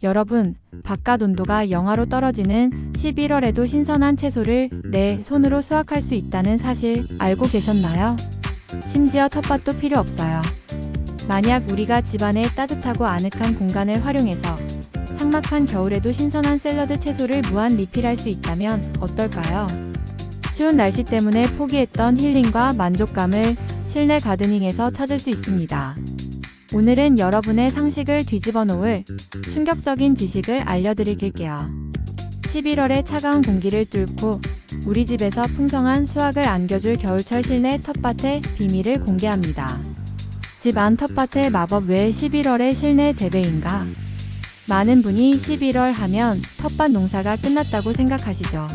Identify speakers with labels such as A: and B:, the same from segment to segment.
A: 여러분, 바깥 온도가 영하로 떨어지는 11월에도 신선한 채소를 내 손으로 수확할 수 있다는 사실 알고 계셨나요? 심지어 텃밭도 필요 없어요. 만약 우리가 집안의 따뜻하고 아늑한 공간을 활용해서 삭막한 겨울에도 신선한 샐러드 채소를 무한 리필할 수 있다면 어떨까요? 추운 날씨 때문에 포기했던 힐링과 만족감을 실내 가드닝에서 찾을 수 있습니다. 오늘은 여러분의 상식을 뒤집어 놓을 충격적인 지식을 알려드릴게요. 11월의 차가운 공기를 뚫고 우리 집에서 풍성한 수확을 안겨줄 겨울철 실내 텃밭의 비밀을 공개합니다. 집 안 텃밭의 마법 왜 11월의 실내 재배인가? 많은 분이 11월 하면 텃밭 농사가 끝났다고 생각하시죠.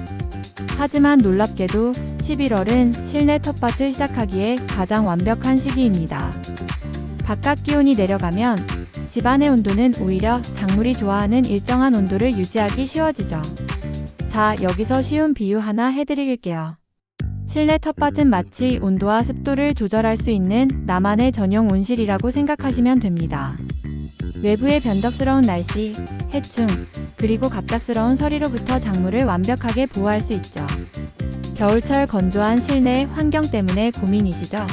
A: 하지만 놀랍게도 11월은 실내 텃밭을 시작하기에 가장 완벽한 시기입니다. 바깥 기온이 내려가면 집안의 온도는 오히려 작물이 좋아하는 일정한 온도를 유지하기 쉬워지죠. 자, 여기서 쉬운 비유 하나 해드릴게요. 실내 텃밭은 마치 온도와 습도를 조절할 수 있는 나만의 전용 온실이라고 생각하시면 됩니다. 외부의 변덕스러운 날씨, 해충, 그리고 갑작스러운 서리로부터 작물을 완벽하게 보호할 수 있죠. 겨울철 건조한 실내 환경 때문에 고민이시죠?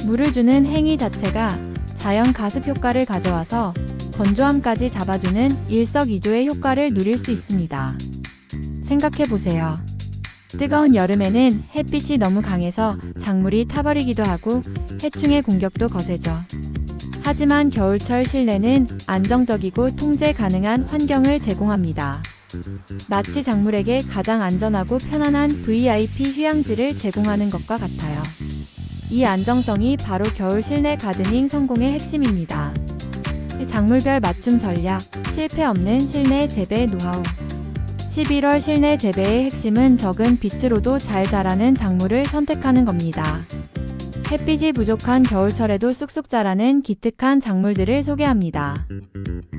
A: 물을 주는 행위 자체가 자연 가습 효과를 가져와서 건조함까지 잡아주는 일석이조의 효과를 누릴 수 있습니다. 생각해보세요. 뜨거운 여름에는 햇빛이 너무 강해서 작물이 타버리기도 하고 해충의 공격도 거세죠. 하지만 겨울철 실내는 안정적이고 통제 가능한 환경을 제공합니다. 마치 작물에게 가장 안전하고 편안한 VIP 휴양지를 제공하는 것과 같아요. 이 안정성이 바로 겨울 실내 가드닝 성공의 핵심입니다. 작물별 맞춤 전략, 실패 없는 실내 재배 노하우. 11월 실내 재배의 핵심은 적은 빛으로도 잘 자라는 작물을 선택하는 겁니다. 햇빛이 부족한 겨울철에도 쑥쑥 자라는 기특한 작물들을 소개합니다.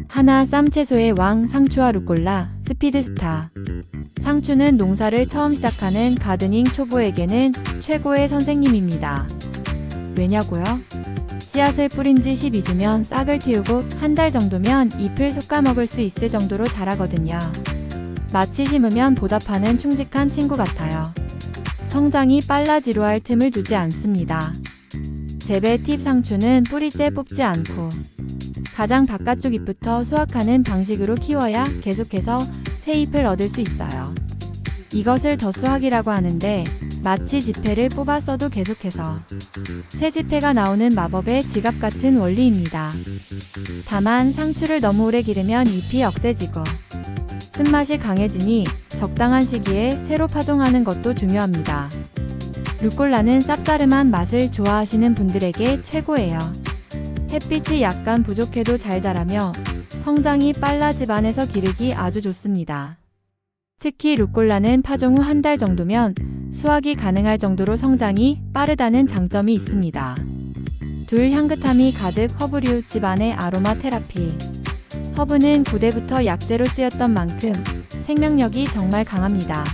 A: 하나, 쌈채소의 왕 상추와 루꼴라, 스피드스타. 상추는 농사를 처음 시작하는 가드닝 초보에게는 최고의 선생님입니다. 왜냐고요? 씨앗을 뿌린 지 12주면 싹을 틔우고 한 달 정도면 잎을 솎아 먹을 수 있을 정도로 자라거든요. 마치 심으면 보답하는 충직한 친구 같아요. 성장이 빨라 지루할 틈을 두지 않습니다. 재배 팁 상추는 뿌리째 뽑지 않고 가장 바깥쪽 잎부터 수확하는 방식으로 키워야 계속해서 새 잎을 얻을 수 있어요. 이것을 덧수확이라고 하는데 마치 지폐를 뽑아 써도 계속해서 새 지폐가 나오는 마법의 지갑 같은 원리입니다. 다만 상추를 너무 오래 기르면 잎이 억세지고 쓴맛이 강해지니 적당한 시기에 새로 파종하는 것도 중요합니다. 루꼴라는 쌉싸름한 맛을 좋아하시는 분들에게 최고예요. 햇빛이 약간 부족해도 잘 자라며 성장이 빨라 집안에서 기르기 아주 좋습니다. 특히 루꼴라는 파종 후 한 달 정도면 수확이 가능할 정도로 성장이 빠르다는 장점이 있습니다. 둘, 향긋함이 가득 허브류 집안의 아로마 테라피. 허브는 고대부터 약재로 쓰였던 만큼 생명력이 정말 강합니다.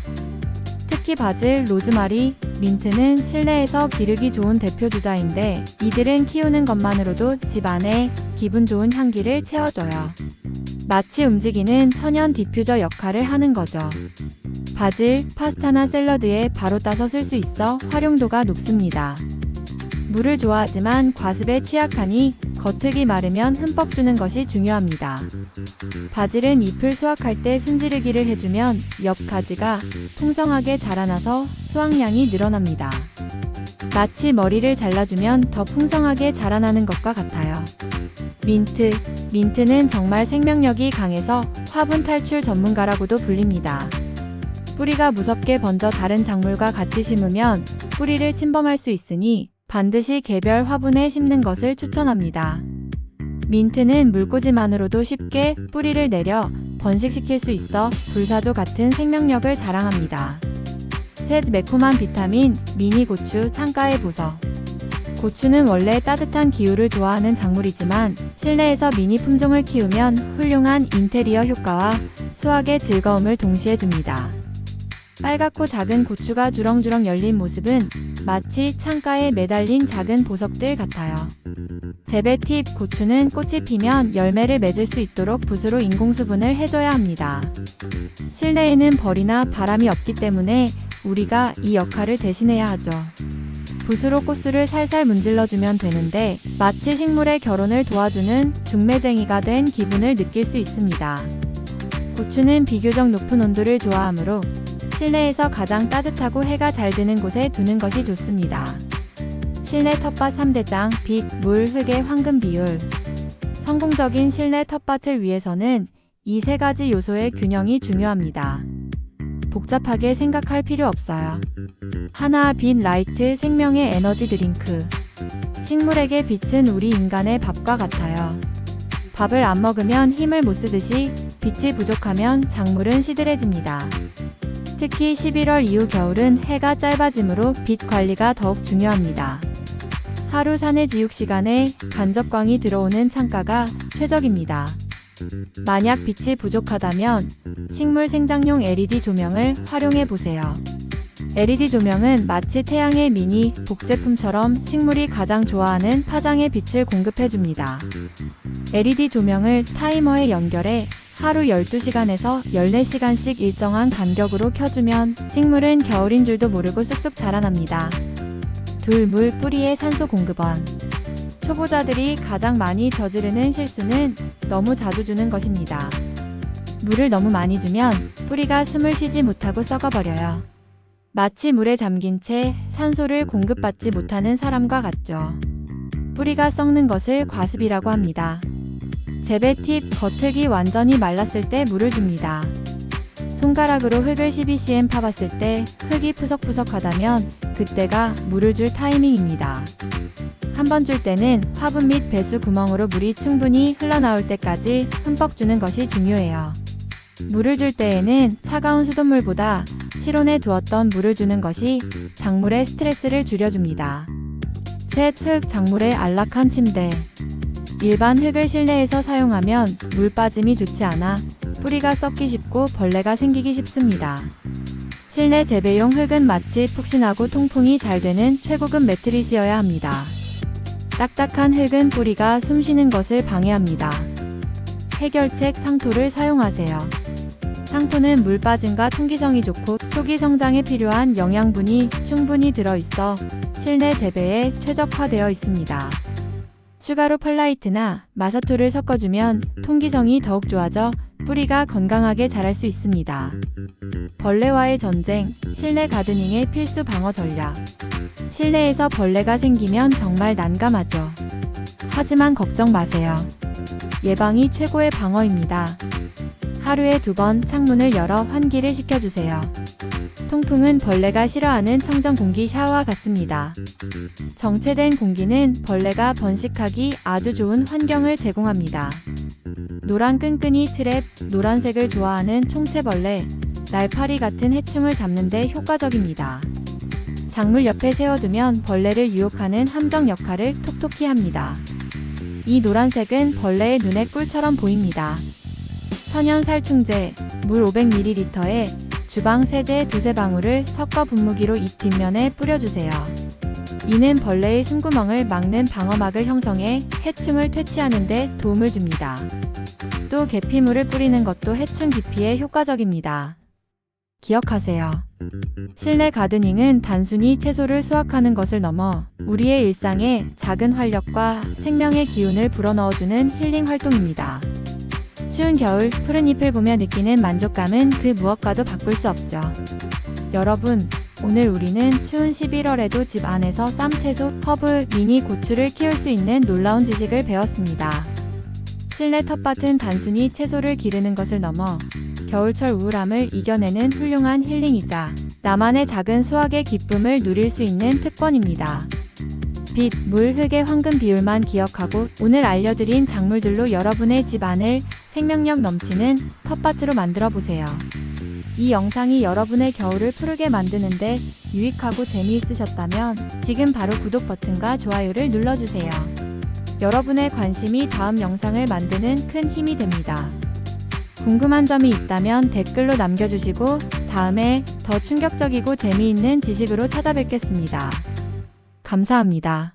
A: 특히 바질, 로즈마리, 민트는 실내에서 기르기 좋은 대표 주자인데 이들은 키우는 것만으로도 집안에 기분 좋은 향기를 채워줘요. 마치 움직이는 천연 디퓨저 역할을 하는 거죠. 바질, 파스타나 샐러드에 바로 따서 쓸 수 있어 활용도가 높습니다. 물을 좋아하지만 과습에 취약하니 겉흙이 마르면 흠뻑 주는 것이 중요합니다. 바질은 잎을 수확할 때 순지르기를 해주면 옆 가지가 풍성하게 자라나서 수확량이 늘어납니다. 마치 머리를 잘라주면 더 풍성하게 자라나는 것과 같아요. 민트는 정말 생명력이 강해서 화분 탈출 전문가라고도 불립니다. 뿌리가 무섭게 번져 다른 작물과 같이 심으면 뿌리를 침범할 수 있으니 반드시 개별 화분에 심는 것을 추천합니다. 민트는 물꽂이만으로도 쉽게 뿌리를 내려 번식시킬 수 있어 불사조 같은 생명력을 자랑합니다. 셋, 매콤한 비타민, 미니 고추, 창가의 보석. 고추는 원래 따뜻한 기후를 좋아하는 작물이지만 실내에서 미니 품종을 키우면 훌륭한 인테리어 효과와 수확의 즐거움을 동시에 줍니다. 빨갛고 작은 고추가 주렁주렁 열린 모습은 마치 창가에 매달린 작은 보석들 같아요. 재배 팁: 고추는 꽃이 피면 열매를 맺을 수 있도록 붓으로 인공수분을 해줘야 합니다. 실내에는 벌이나 바람이 없기 때문에 우리가 이 역할을 대신해야 하죠. 붓으로 꽃술을 살살 문질러주면 되는데 마치 식물의 결혼을 도와주는 중매쟁이가 된 기분을 느낄 수 있습니다. 고추는 비교적 높은 온도를 좋아하므로 실내에서 가장 따뜻하고 해가 잘 드는 곳에 두는 것이 좋습니다. 실내 텃밭 3대장: 빛, 물, 흙의 황금 비율. 성공적인 실내 텃밭을 위해서는 이 세 가지 요소의 균형이 중요합니다. 복잡하게 생각할 필요 없어요. 하나, 빛, 라이트, 생명의 에너지 드링크. 식물에게 빛은 우리 인간의 밥과 같아요. 밥을 안 먹으면 힘을 못 쓰듯이 빛이 부족하면 작물은 시들해집니다. 특히 11월 이후 겨울은 해가 짧아지므로 빛 관리가 더욱 중요합니다. 하루 사내 지육 시간에 간접광이 들어오는 창가가 최적입니다. 만약 빛이 부족하다면 식물 생장용 LED 조명을 활용해 보세요. LED 조명은 마치 태양의 미니 복제품처럼 식물이 가장 좋아하는 파장의 빛을 공급해 줍니다. LED 조명을 타이머에 연결해 하루 12시간에서 14시간씩 일정한 간격으로 켜주면 식물은 겨울인 줄도 모르고 쑥쑥 자라납니다. 둘, 물, 뿌리의 산소 공급원. 초보자들이 가장 많이 저지르는 실수는 너무 자주 주는 것입니다. 물을 너무 많이 주면 뿌리가 숨을 쉬지 못하고 썩어버려요. 마치 물에 잠긴 채 산소를 공급받지 못하는 사람과 같죠. 뿌리가 썩는 것을 과습이라고 합니다. 재배 팁: 겉흙이 완전히 말랐을 때 물을 줍니다. 손가락으로 흙을 12cm 파봤을 때 흙이 푸석푸석하다면 그때가 물을 줄 타이밍입니다. 한 번 줄 때는 화분 및 배수 구멍으로 물이 충분히 흘러나올 때까지 흠뻑 주는 것이 중요해요. 물을 줄 때에는 차가운 수돗물보다 실온에 두었던 물을 주는 것이 작물의 스트레스를 줄여줍니다. 셋, 흙, 작물의 안락한 침대. 일반 흙을 실내에서 사용하면 물 빠짐이 좋지 않아 뿌리가 썩기 쉽고 벌레가 생기기 쉽습니다. 실내 재배용 흙은 마치 푹신하고 통풍이 잘 되는 최고급 매트리스여야 합니다. 딱딱한 흙은 뿌리가 숨쉬는 것을 방해합니다. 해결책: 상토를 사용하세요. 상토는 물 빠짐과 통기성이 좋고 초기 성장에 필요한 영양분이 충분히 들어있어 실내 재배에 최적화되어 있습니다. 추가로 펄라이트나 마사토를 섞어주면 통기성이 더욱 좋아져 뿌리가 건강하게 자랄 수 있습니다. 벌레와의 전쟁: 실내 가드닝의 필수 방어 전략. 실내에서 벌레가 생기면 정말 난감하죠. 하지만 걱정 마세요. 예방이 최고의 방어입니다. 하루에 2번 창문을 열어 환기를 시켜주세요. 통풍은 벌레가 싫어하는 청정 공기 샤워와 같습니다. 정체된 공기는 벌레가 번식하기 아주 좋은 환경을 제공합니다. 노란 끈끈이 트랩: 노란색을 좋아하는 총체벌레, 날파리 같은 해충을 잡는 데 효과적입니다. 작물 옆에 세워두면 벌레를 유혹하는 함정 역할을 톡톡히 합니다. 이 노란색은 벌레의 눈에 꿀처럼 보입니다. 천연 살충제: 물 500ml에 주방 세제 2-3방울을 섞어 분무기로 잎 뒷면에 뿌려주세요. 이는 벌레의 숨구멍을 막는 방어막을 형성해 해충을 퇴치하는 데 도움을 줍니다. 또 계피물을 뿌리는 것도 해충 기피에 효과적입니다. 기억하세요. 실내 가드닝은 단순히 채소를 수확하는 것을 넘어 우리의 일상에 작은 활력과 생명의 기운을 불어넣어주는 힐링 활동입니다. 추운 겨울 푸른 잎을 보며 느끼는 만족감은 그 무엇과도 바꿀 수 없죠. 여러분, 오늘 우리는 추운 11월에도 집 안에서 쌈 채소, 허브, 미니 고추를 키울 수 있는 놀라운 지식을 배웠습니다. 실내 텃밭은 단순히 채소를 기르는 것을 넘어 겨울철 우울함을 이겨내는 훌륭한 힐링이자 나만의 작은 수확의 기쁨을 누릴 수 있는 특권입니다. 빛, 물, 흙의 황금 비율만 기억하고 오늘 알려드린 작물들로 여러분의 집 안을 생명력 넘치는 텃밭으로 만들어 보세요. 이 영상이 여러분의 겨울을 푸르게 만드는데 유익하고 재미있으셨다면 지금 바로 구독 버튼과 좋아요를 눌러주세요. 여러분의 관심이 다음 영상을 만드는 큰 힘이 됩니다. 궁금한 점이 있다면 댓글로 남겨주시고 다음에 더 충격적이고 재미있는 지식으로 찾아뵙겠습니다. 감사합니다.